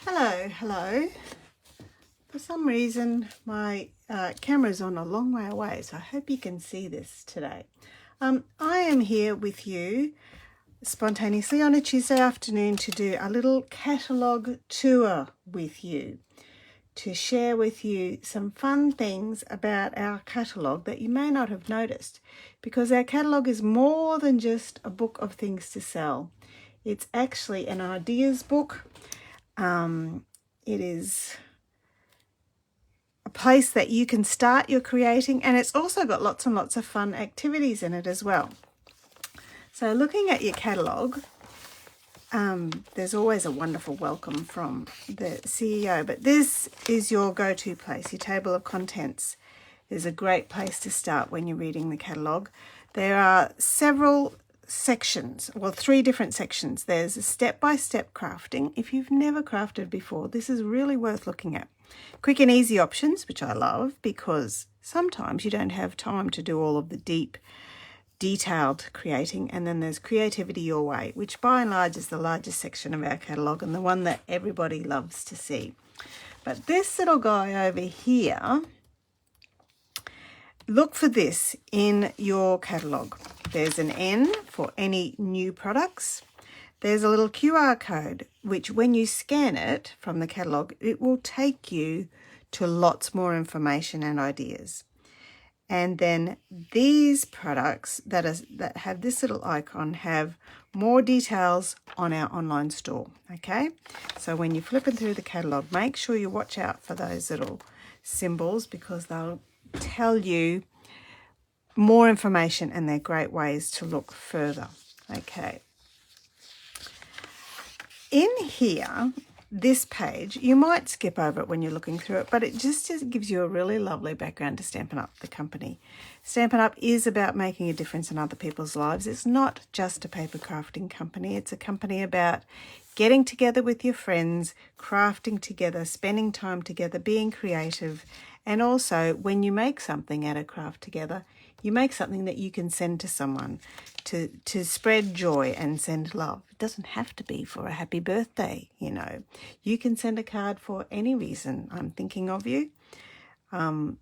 Hello. For some reason, my camera's on a long way away, so I hope you can see this today. I am here with you spontaneously on a Tuesday afternoon to do a little catalogue tour with you, to share with you some fun things about our catalogue that you may not have noticed, because our catalogue is more than just a book of things to sell. It's actually an ideas book. It is a place that you can start your creating, and it's also got lots and lots of fun activities in it as well. So looking at your catalogue, there's always a wonderful welcome from the CEO, but this is your go-to place. Your table of contents is a great place to start when you're reading the catalogue. There are several sections, well, 3 different sections. There's a step-by-step crafting. If you've never crafted before, this is really worth looking at. Quick and easy options, which I love, because sometimes you don't have time to do all of the deep, detailed creating. And then there's creativity your way, which by and large is the largest section of our catalogue and the one that everybody loves to see. But this little guy over here, look for this in your catalogue. There's an N for any new products. There's a little QR code, which when you scan it from the catalogue, it will take you to lots more information and ideas. And then these products that have this little icon have more details on our online store, okay? So when you're flipping through the catalogue, make sure you watch out for those little symbols, because they'll tell you more information and they're great ways to look further. Okay. In here, this page, you might skip over it when you're looking through it, but it just gives you a really lovely background to Stampin' Up, the company. Stampin' Up is about making a difference in other people's lives. It's not just a paper crafting company. It's a company about getting together with your friends, crafting together, spending time together, being creative. And also, when you make something out of craft together, you make something that you can send to someone to spread joy and send love. It doesn't have to be for a happy birthday, you know. You can send a card for any reason. I'm thinking of you. I'm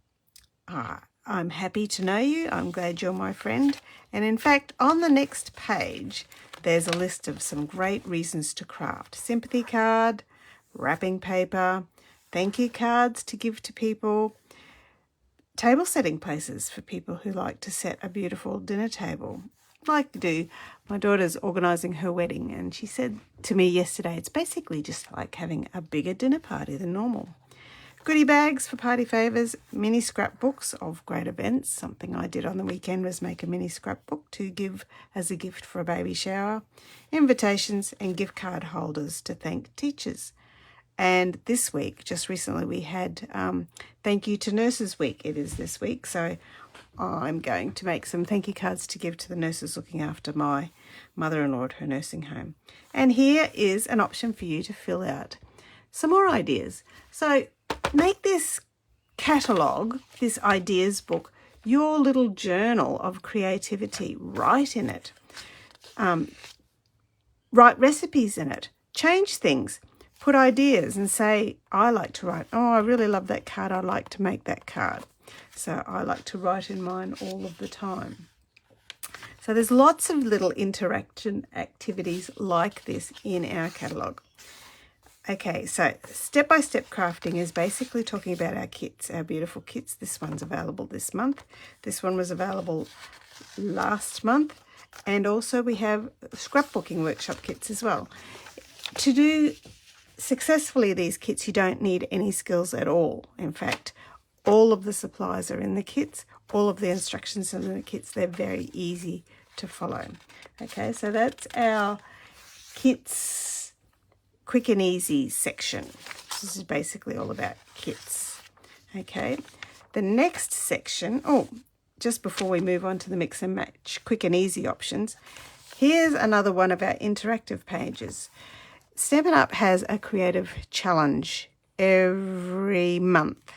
happy to know you. I'm glad you're my friend. And in fact, on the next page, there's a list of some great reasons to craft. Sympathy card, wrapping paper, thank you cards to give to people, table setting places for people who like to set a beautiful dinner table. Like to do. My daughter's organising her wedding, and she said to me yesterday, it's basically just like having a bigger dinner party than normal. Goodie bags for party favours, mini scrapbooks of great events. Something I did on the weekend was make a mini scrapbook to give as a gift for a baby shower. Invitations and gift card holders to thank teachers. And this week, just recently, we had Thank You to Nurses Week. It is this week, so I'm going to make some thank you cards to give to the nurses looking after my mother-in-law at her nursing home. And here is an option for you to fill out some more ideas. So make this catalogue, this ideas book, your little journal of creativity. Write in it. Write recipes in it. Change things. Put ideas and say, I like to write. Oh, I really love that card. I'd like to make that card. So I like to write in mine all of the time. So there's lots of little interaction activities like this in our catalogue. Okay, so step-by-step crafting is basically talking about our kits, our beautiful kits. This one's available this month. This one was available last month. And also we have scrapbooking workshop kits as well. To do successfully these kits, you don't need any skills at all. In fact, all of the supplies are in the kits, all of the instructions are in the kits. They're very easy to follow. Okay, so that's our kits quick and easy section. This is basically all about kits. Okay, the next section, just before we move on to the mix and match quick and easy options, here's another one of our interactive pages. Stampin' Up has a creative challenge every month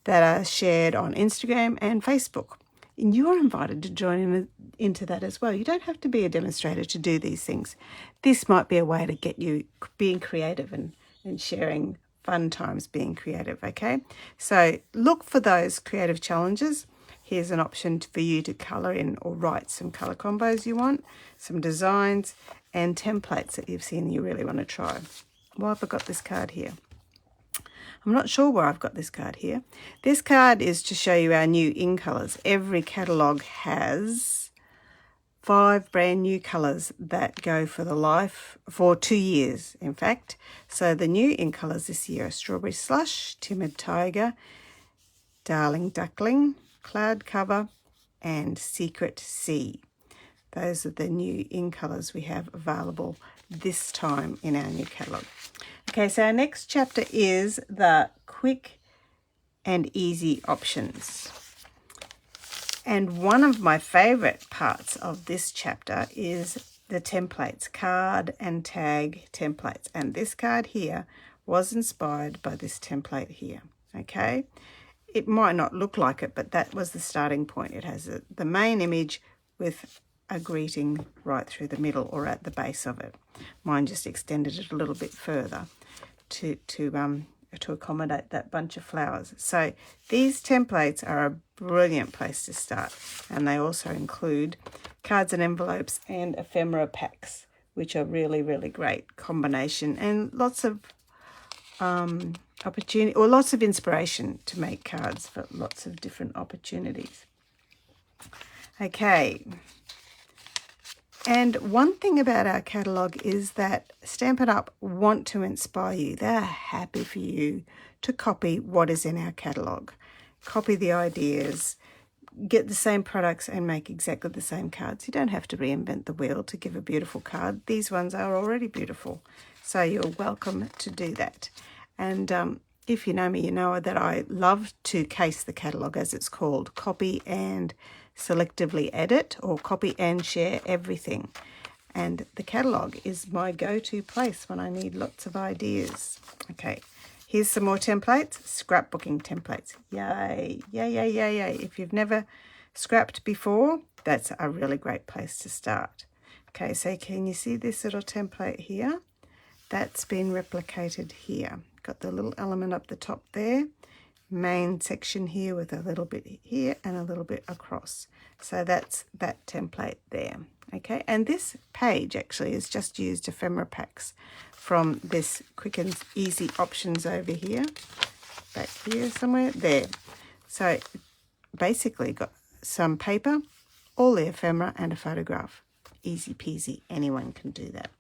that are shared on Instagram and Facebook. And you're invited to join into that as well. You don't have to be a demonstrator to do these things. This might be a way to get you being creative and and sharing fun times being creative, okay? So look for those creative challenges. Here's an option for you to colour in or write some colour combos you want, some designs and templates that you've seen you really want to try. Why have I got this card here? I'm not sure where I've got this card here. This card is to show you our new in colours. Every catalogue has 5 brand new colours that go for 2 years, in fact. So the new in colours this year are Strawberry Slush, Timid Tiger, Darling Duckling, Cloud Cover, and Secret Sea. Those are the new in colours we have available this time in our new catalogue. Okay, so our next chapter is the quick and easy options. And one of my favourite parts of this chapter is the templates, card and tag templates. And this card here was inspired by this template here, okay? It might not look like it, but that was the starting point. It has the main image with a greeting right through the middle or at the base of it. Mine just extended it a little bit further to accommodate that bunch of flowers. So these templates are a brilliant place to start, and they also include cards and envelopes and ephemera packs, which are really, really great combination and lots of opportunity or lots of inspiration to make cards for lots of different opportunities. Okay. And one thing about our catalogue is that Stampin' Up! Want to inspire you. They're happy for you to copy what is in our catalogue. Copy the ideas, get the same products and make exactly the same cards. You don't have to reinvent the wheel to give a beautiful card. These ones are already beautiful, so you're welcome to do that. And if you know me, you know that I love to case the catalogue, as it's called, copy and selectively edit, or copy and share everything. And the catalogue is my go-to place when I need lots of ideas. Okay, here's some more templates, scrapbooking templates. Yay, yay, yay, yay, yay. If you've never scrapped before, that's a really great place to start. Okay, so can you see this little template here? That's been replicated here. Got the little element up the top there. Main section here with a little bit here and a little bit across. So that's that template there. Okay, and this page actually is just used ephemera packs from this quick and easy options over here. Back here somewhere. There. So basically got some paper, all the ephemera and a photograph. Easy peasy. Anyone can do that.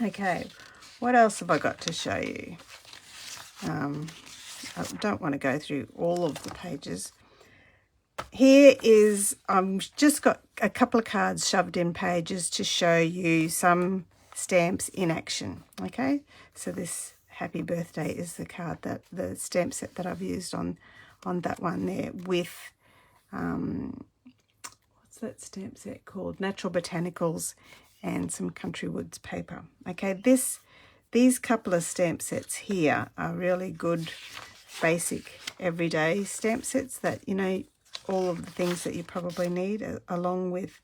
Okay, what else have I got to show you? I don't want to go through all of the pages. Here is, I've just got a couple of cards shoved in pages to show you some stamps in action. Okay, so this happy birthday is the card, that the stamp set that I've used on that one there with, what's that stamp set called? Natural Botanicals and some Country Woods paper. Okay, these couple of stamp sets here are really good basic everyday stamp sets that, you know, all of the things that you probably need, along with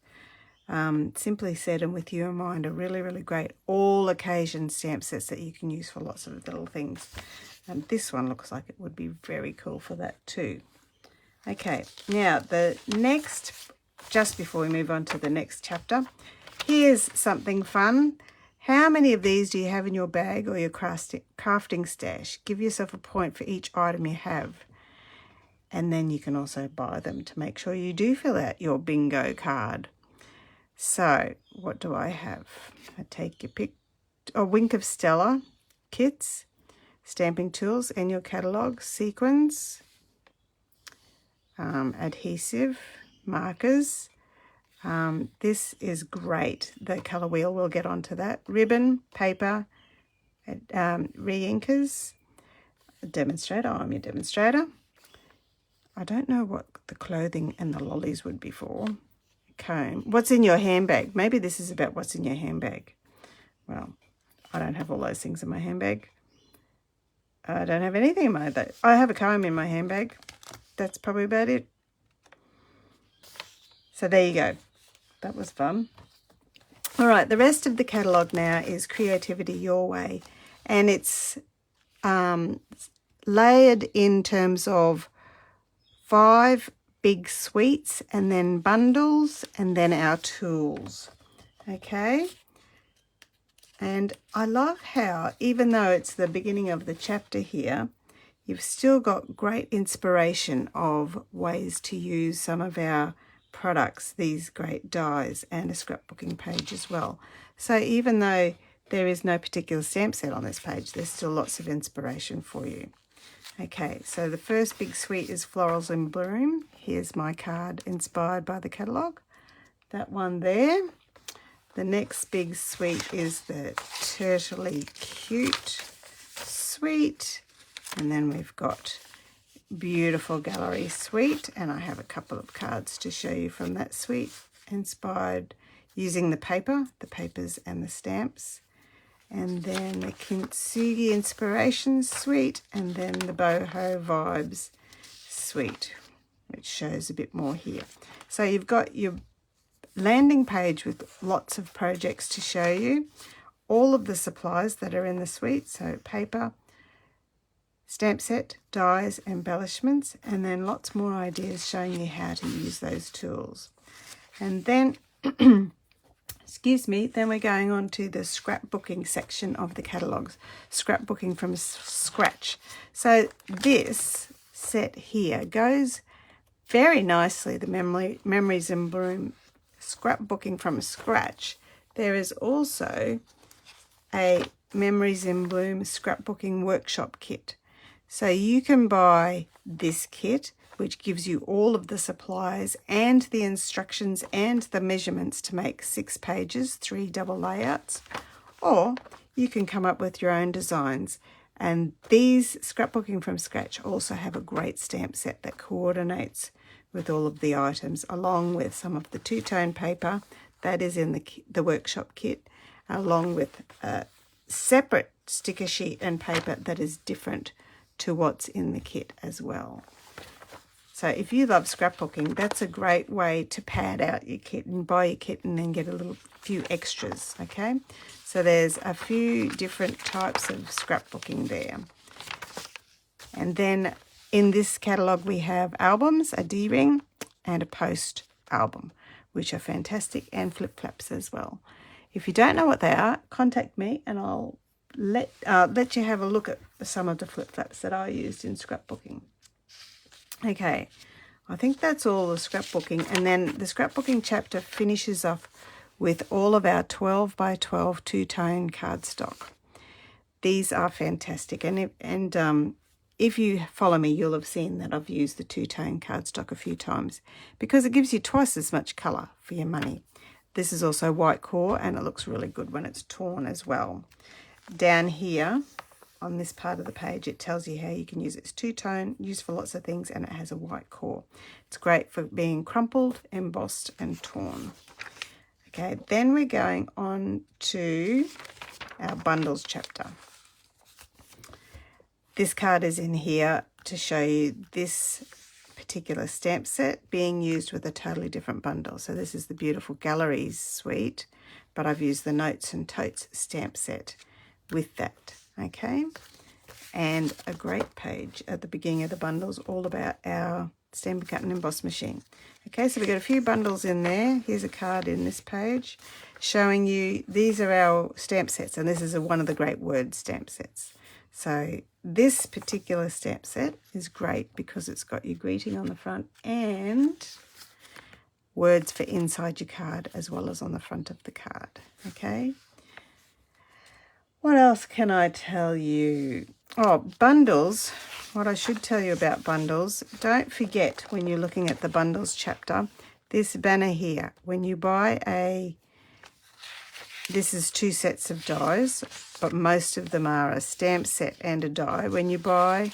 Simply Said and With You in Mind, are really, really great all occasion stamp sets that you can use for lots of little things. And this one looks like it would be very cool for that too. Okay, now the next, just before we move on to the next chapter, here's something fun. How many of these do you have in your bag or your crafting stash? Give yourself a point for each item you have. And then you can also buy them to make sure you do fill out your bingo card. So what do I have? I take your pick, a Wink of Stella kits, stamping tools in your catalogue, sequins, adhesive, markers. This is great. The colour wheel, we'll get onto that. Ribbon, paper, re-inkers, a demonstrator. I'm your demonstrator. I don't know what the clothing and the lollies would be for. Comb. What's in your handbag? Maybe this is about what's in your handbag. Well, I don't have all those things in my handbag. I don't have anything in my handbag. I have a comb in my handbag. That's probably about it. So there you go. That was fun. All right, the rest of the catalogue now is Creativity Your Way and it's layered in terms of 5 big suites and then bundles and then our tools. Okay, and I love how, even though it's the beginning of the chapter here, you've still got great inspiration of ways to use some of our products, these great dies, and a scrapbooking page as well. So even though there is no particular stamp set on this page, there's still lots of inspiration for you. Okay, so the first big suite is Florals in Bloom. Here's my card inspired by the catalogue. That one there. The next big suite is the Turtley Cute suite. And then we've got beautiful gallery suite, and I have a couple of cards to show you from that suite, inspired using the papers and the stamps. And then the Kintsugi Inspiration suite, and then the Boho Vibes suite, which shows a bit more here. So you've got your landing page with lots of projects to show you, all of the supplies that are in the suite, so paper, stamp set, dies, embellishments, and then lots more ideas showing you how to use those tools. And then, excuse me, then we're going on to the scrapbooking section of the catalogues, scrapbooking from scratch. So this set here goes very nicely, the Memories in Bloom scrapbooking from scratch. There is also a Memories in Bloom scrapbooking workshop kit. So you can buy this kit, which gives you all of the supplies and the instructions and the measurements to make 6 pages, 3 double layouts, or you can come up with your own designs. And these scrapbooking from scratch also have a great stamp set that coordinates with all of the items, along with some of the two-tone paper that is in the workshop kit, along with a separate sticker sheet and paper that is different to what's in the kit as well. So if you love scrapbooking, that's a great way to pad out your kit and buy your kit and then get a few extras, okay? So there's a few different types of scrapbooking there. And then in this catalogue we have albums, a D-ring and a post album, which are fantastic, and flip-flaps as well. If you don't know what they are, contact me and I'll let you have a look at some of the flip-flaps that I used in scrapbooking. Okay, I think that's all the scrapbooking, and then the scrapbooking chapter finishes off with all of our 12 by 12 two-tone cardstock. These are fantastic, and if you follow me, you'll have seen that I've used the two-tone cardstock a few times because it gives you twice as much colour for your money. This is also white core, and it looks really good when it's torn as well. Down here on this part of the page, it tells you how you can use it. It's two-tone, used for lots of things, and it has a white core. It's great for being crumpled, embossed, and torn. Okay, then we're going on to our bundles chapter. This card is in here to show you this particular stamp set being used with a totally different bundle. So this is the beautiful Galleries suite, but I've used the Notes and Totes stamp set with that, okay? And a great page at the beginning of the bundles all about our Stampin' Cut and Emboss machine. Okay, so we've got a few bundles in there. Here's a card in this page showing you these are our stamp sets, and this is one of the great word stamp sets. So this particular stamp set is great because it's got your greeting on the front and words for inside your card as well as on the front of the card, okay? What else can I tell you? Oh, bundles. What I should tell you about bundles, don't forget when you're looking at the bundles chapter, this banner here. When you buy this is 2 sets of dies, but most of them are a stamp set and a die. When you buy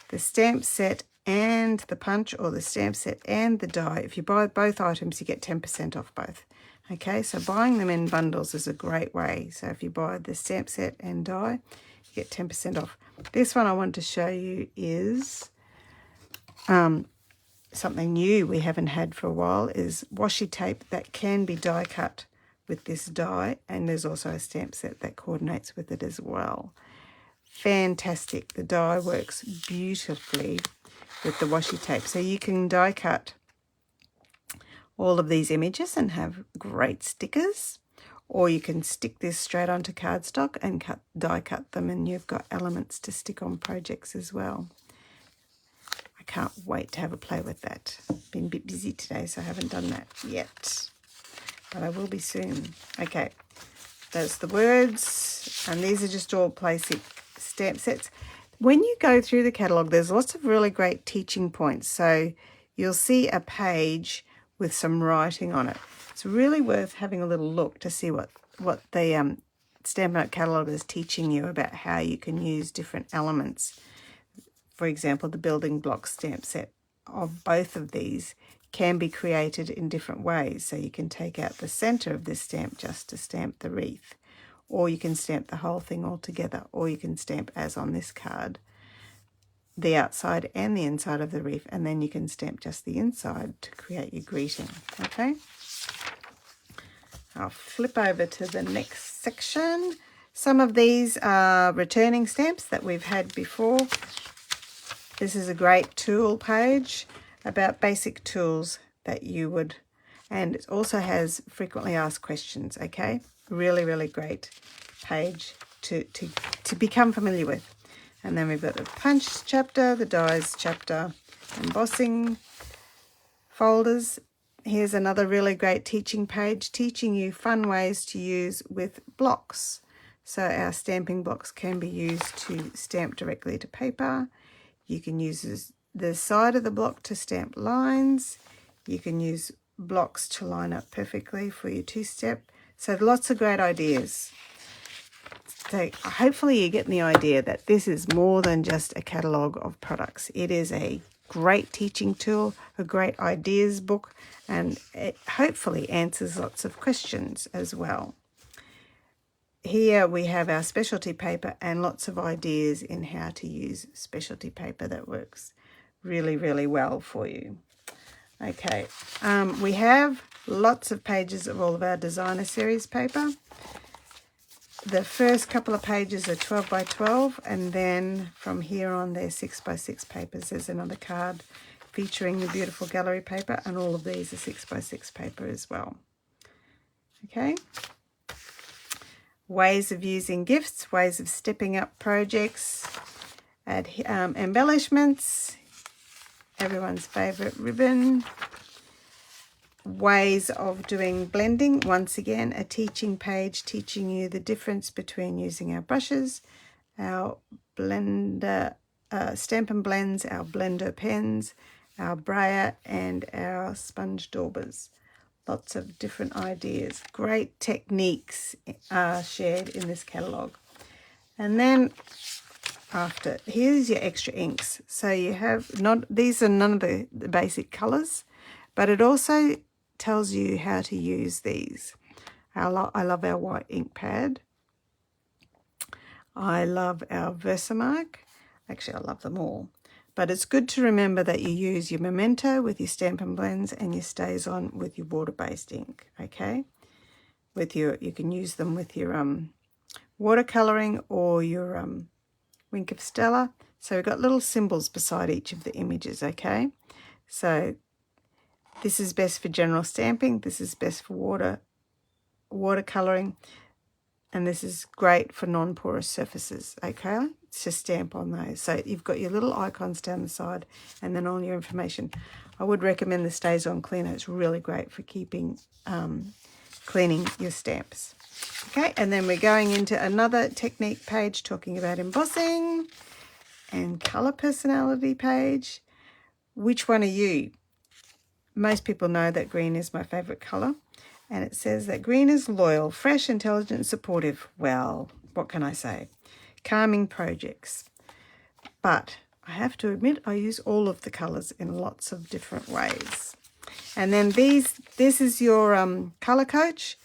the stamp set and the punch, or the stamp set and the die, if you buy both items, you get 10% off both. Okay, so buying them in bundles is a great way. So if you buy the stamp set and die, you get 10% off. This one I want to show you is something new we haven't had for a while, is washi tape that can be die cut with this die, and there's also a stamp set that coordinates with it as well. Fantastic. The die works beautifully with the washi tape. So you can die cut all of these images and have great stickers, or you can stick this straight onto cardstock and die cut them, and you've got elements to stick on projects as well. I can't wait to have a play with that. Been a bit busy today, so I haven't done that yet, but I will be soon. Okay, that's the words, and these are just all basic stamp sets. When you go through the catalogue, there's lots of really great teaching points. So you'll see a page with some writing on it. It's really worth having a little look to see what the Stampin' Up! Catalogue is teaching you about how you can use different elements. For example, the building block stamp set of both of these can be created in different ways. So you can take out the center of this stamp just to stamp the wreath, or you can stamp the whole thing all together, or you can stamp, as on this card, the outside and the inside of the wreath, and then you can stamp just the inside to create your greeting. Okay, I'll flip over to the next section. Some of these are returning stamps that we've had before. This is a great tool page about basic tools that you would, and it also has frequently asked questions. Okay, really, really great page to become familiar with. And then we've got the punch chapter, the dies chapter, embossing folders. Here's another really great teaching page, teaching you fun ways to use with blocks. So our stamping blocks can be used to stamp directly to paper. You can use the side of the block to stamp lines. You can use blocks to line up perfectly for your two-step. So lots of great ideas. So hopefully you're getting the idea that this is more than just a catalogue of products. It is a great teaching tool, a great ideas book, and it hopefully answers lots of questions as well. Here we have our specialty paper and lots of ideas in how to use specialty paper that works really, really well for you. Okay, we have lots of pages of all of our designer series paper. The first couple of pages are 12 by 12, and then from here on they're 6 by 6 papers. There's another card featuring the beautiful gallery paper, and all of these are 6 by 6 paper as well. Okay. Ways of using gifts, ways of stepping up projects, add embellishments, everyone's favourite ribbon. Ways of doing blending. Once again, a teaching page teaching you the difference between using our brushes, our blender, Stampin' Blends, our blender pens, our brayer, and our sponge daubers. Lots of different ideas. Great techniques are shared in this catalogue. And then after, here's your extra inks. So you have, these are none of the basic colours, but it also tells you how to use these. I love our white ink pad. I love our Versamark. Actually, I love them all. But it's good to remember that you use your Memento with your Stampin' Blends and your StazOn with your water-based ink, okay? You can use them with your watercolouring or your Wink of Stella. So we've got little symbols beside each of the images, okay? So this is best for general stamping. This is best for watercolouring. And this is great for non-porous surfaces, okay? To stamp on those. So you've got your little icons down the side and then all your information. I would recommend the StazOn Cleaner. It's really great for keeping, cleaning your stamps. Okay, and then we're going into another technique page talking about embossing and colour personality page. Which one are you? Most people know that green is my favourite colour, and it says that green is loyal, fresh, intelligent, supportive. Well, what can I say? Calming projects. But I have to admit I use all of the colours in lots of different ways. And then this is your colour coach,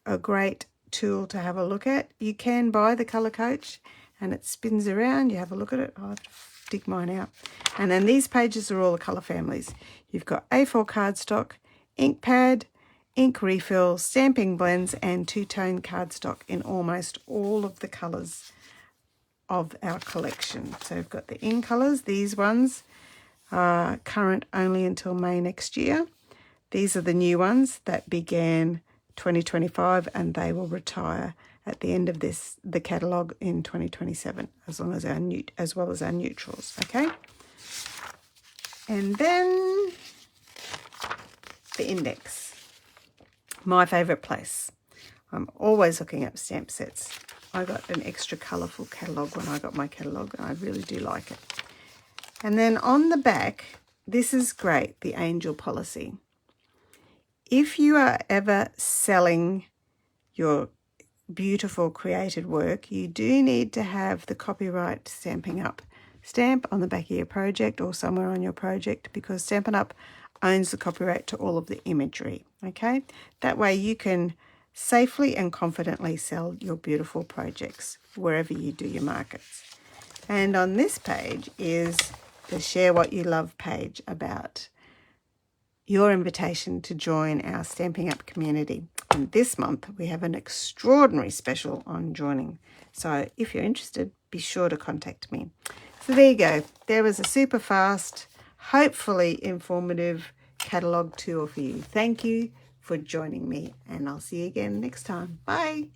a great tool to have a look at. You can buy the colour coach and it spins around. You have a look at it. I'll have to dig mine out. And then these pages are all the colour families. You've got A4 cardstock, ink pad, ink refills, stamping blends, and two-tone cardstock in almost all of the colours of our collection. So we've got the in colours. These ones are current only until May next year. These are the new ones that began 2025, and they will retire at the end of the catalogue in 2027, as well as our neutrals. Okay, and then the index, my favourite place. I'm always looking up stamp sets. I got an extra colourful catalogue when I got my catalogue, and I really do like it. And then on the back, this is great, the angel policy. If you are ever selling your beautiful created work, you do need to have the copyright Stampin' Up stamp on the back of your project or somewhere on your project, because Stampin' Up owns the copyright to all of the imagery. Okay, that way you can safely and confidently sell your beautiful projects wherever you do your markets. And on this page is the Share What You Love page about your invitation to join our Stampin' Up community. And this month we have an extraordinary special on joining. So if you're interested, be sure to contact me. So there you go. There was a super fast, hopefully informative catalogue tour for you. Thank you for joining me, and I'll see you again next time. Bye.